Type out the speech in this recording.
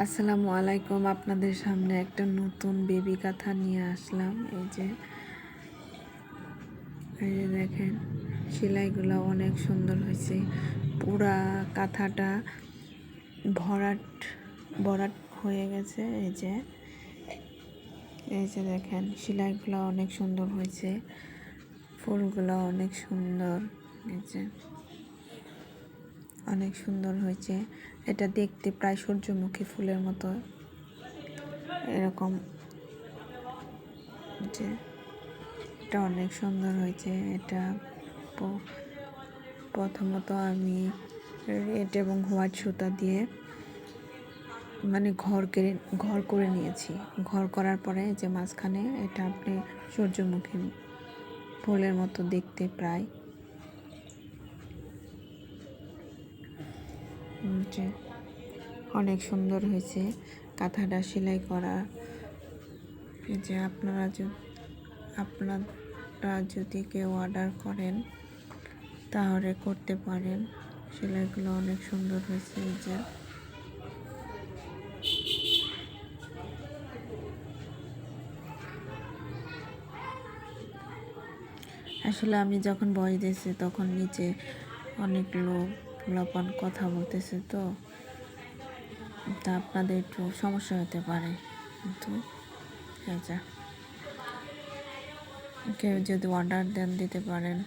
আসসালামু আলাইকুম। আপনাদের সামনে একটা নতুন বেবি কাঁথা নিয়ে আসলাম। এই যে দেখেন, সেলাইগুলো অনেক সুন্দর হয়েছে। পুরা কাঁথাটা ভরাট ভরাট হয়ে গেছে। এই যে দেখেন, সেলাইগুলো অনেক সুন্দর হয়েছে, ফুলগুলো অনেক সুন্দর। এই যে অনেক সুন্দর হয়েছে। এটা দেখতে প্রায় সূর্যমুখী ফুলের মতো এরকম। যে এটা অনেক সুন্দর হয়েছে। এটা প্রথমত আমি রেড এবং হোয়াইট সুতা দিয়ে মানে ঘর করে নিয়েছি। ঘর করার পরে যে মাঝখানে এটা আপনি সূর্যমুখী ফুলের মতো দেখতে প্রায়। যে অনেক সুন্দর হয়েছে কাঁথাটা সেলাই করা। এই যে আপনারা যদি কেউ অর্ডার করেন তাহলে করতে পারেন। সেলাইগুলো অনেক সুন্দর হয়েছে। এই যে আসলে আমি যখন ভয়েস দিয়েছি তখন নিচে অনেক লোক পোলাপান কথা বলতেছে, তো আপনাদের একটু সমস্যা হতে পারে। কিন্তু কেউ যদি অর্ডার দেন দিতে পারেন।